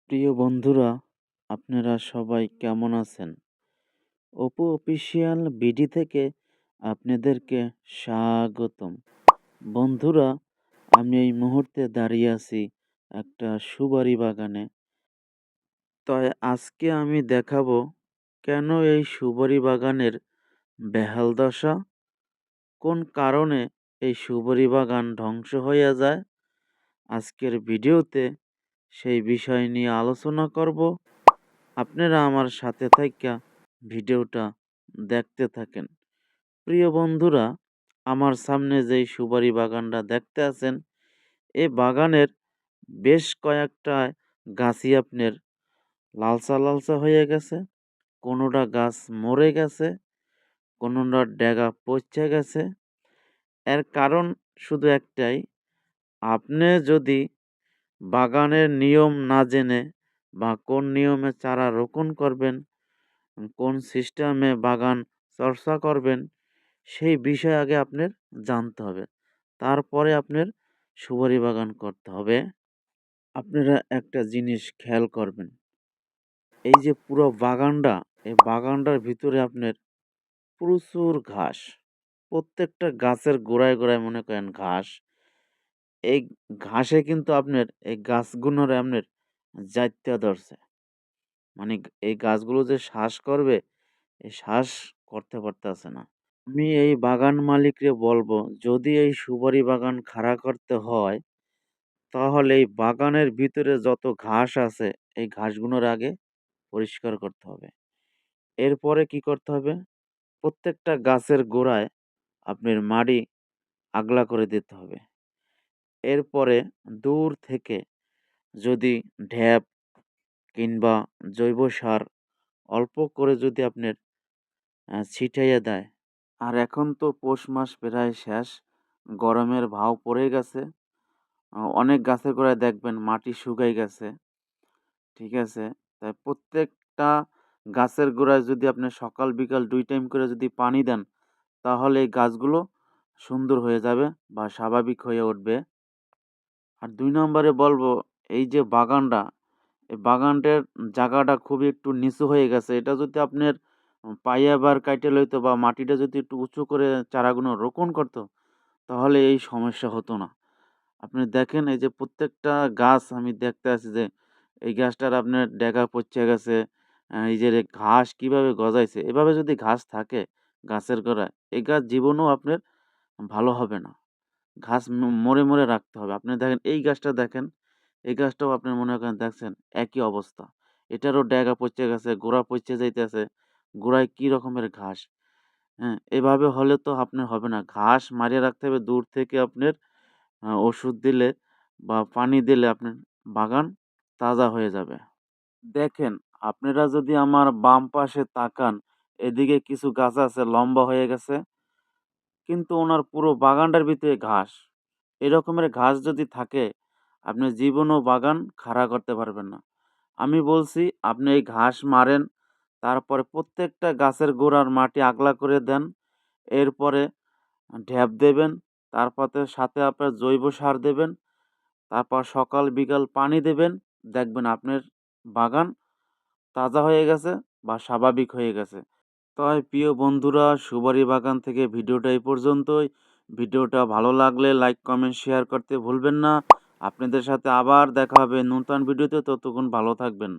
প্রিয় বন্ধুরা, আপনারা সবাই কেমন আছেন? অপু অফিসিয়াল বিডি থেকে আপনাদেরকে স্বাগতম। বন্ধুরা, আমি এই মুহূর্তে দাঁড়িয়ে আছি একটা সুপারি বাগানে। তাই আজকে আমি দেখাবো কেন এই সুপারি বাগানের বেহাল দশা, কোন কারণে এই সুপারি বাগান ধ্বংস হয়ে যায়। আজকের ভিডিওতে সেই বিষয় নিয়ে আলোচনা করব। আপনারা আমার সাথে থাইকা ভিডিওটা দেখতে থাকেন। প্রিয় বন্ধুরা, আমার সামনে যেই সুপারি বাগানটা দেখতে আছেন, এই বাগানের বেশ কয়েকটা গাছই আপনার লালচা লালচা হয়ে গেছে, কোনোটা গাছ মরে গেছে, কোনোটা ডেগা পচে গেছে। এর কারণ শুধু একটাই, আপনি যদি বাগানের নিয়ম না জেনে বা কোন নিয়মে চারা রোপণ করবেন, কোন সিস্টেমে বাগান চর্চা করবেন, সেই বিষয় আগে আপনার জানতে হবে। তারপরে আপনার সুপারি বাগান করতে হবে। আপনারা একটা জিনিস খেয়াল করবেন, এই যে পুরো বাগানটা, এই বাগানটার ভিতরে আপনার প্রচুর ঘাস। প্রত্যেকটা গাছের গোড়ায় গোড়ায় মনে করেন ঘাস। এই ঘাসে কিন্তু আপনার এই গাছগুলোরে আপনার জাইত্যা ধরছে। মানে এই গাছগুলো যে শ্বাস করবে, এই শ্বাস করতে পারতেছে না। আমি এই বাগান মালিকরে বলবো, যদি এই সুপারি বাগান খাড়া করতে হয়, তাহলে এই বাগানের ভিতরে যত ঘাস আছে, এই ঘাসগুলোর আগে পরিষ্কার করতে হবে। এরপরে কি করতে হবে? প্রত্যেকটা গাছের গোড়ায় আপনার মাটি আগলা করে দিতে হবে। এরপরে দূর থেকে যদি ঢ্যাপ কিংবা জৈব সার অল্প করে যদি আপনার ছিটাইয়া দেয়। আর এখন তো পৌষ মাস প্রায় শেষ, গরমের ভাও পড়ে গেছে। অনেক গাছের গোড়ায় দেখবেন মাটি শুকাই গেছে। ঠিক আছে? তাই প্রত্যেকটা গাছের গোড়ায় যদি আপনি সকাল বিকাল ২ টাইম করে যদি পানি দেন, তাহলে এই গাছগুলো সুন্দর হয়ে যাবে বা স্বাভাবিক হয়ে উঠবে। আর ২ নম্বরে বলবো, এই যে বাগানটা, এই বাগানটার জায়গাটা খুবই একটু নিচু হয়ে গেছে। এটা যদি আপনার পাইয়াবার কাইটে লইতো বা মাটিটা যদি একটু উঁচু করে চারাগুলো রোপণ করতো, তাহলে এই সমস্যা হতো না। আপনি দেখেন এই যে প্রত্যেকটা গাছ আমি দেখতে আছি যে এই গাছটার আপনার ডেগা পচে গেছে। এই যে ঘাস কিভাবে গজাইছে। এভাবে যদি ঘাস থাকে গাছের গোড়ায়, এই গাছ জীবনেও আপনার ভালো হবে না। ঘাস মরে, মরে রাখতে হবে। আপনি দেখেন এই গাছটা দেখেন, এই গাছটাও আপনি মনে করেন দেখছেন একই অবস্থা। এটারও ডেগা পচে গেছে, গোড়া পচে যাইতেছে। গোড়ায় কি রকমের ঘাস। হ্যাঁ? এভাবে হলে তো আপনার হবে না। ঘাস মারিয়ে রাখতে হবে দূর থেকে আপনার ওষুধ দিলে বা পানি দিলে আপনার বাগান তাজা হয়ে যাবে। দেখেন, আপনারা যদি আমার বাম পাশে তাকান, এদিকে কিছু গাছ আছে লম্বা হয়ে গেছে, কিন্তু ওনার পুরো বাগানটার ভিতরে ঘাস। এরকমের ঘাস যদি থাকে, আপনি জীবনেও বাগান খাড়া করতে পারবেন না। আমি বলছি আপনি এই ঘাস মারেন, তারপরে প্রত্যেকটা গাছের গোড়ার মাটি আগলা করে দেন। এরপরে ঢ্যাপ দেবেন, তারপরে সাথে আপনার জৈব সার দেবেন। তারপর সকাল বিকাল পানি দেবেন। দেখবেন আপনার বাগান তাজা হয়ে গেছে বা স্বাভাবিক হয়ে গেছে। তাই প্রিয় বন্ধুরা, সুপারি বাগান থেকে ভিডিওটা এই পর্যন্তই। ভিডিওটা ভালো লাগলে লাইক, কমেন্ট, শেয়ার করতে ভুলবেন না। আপনাদের সাথে আবার দেখা হবে নতুন ভিডিওতে। ততক্ষণ ভালো থাকবেন।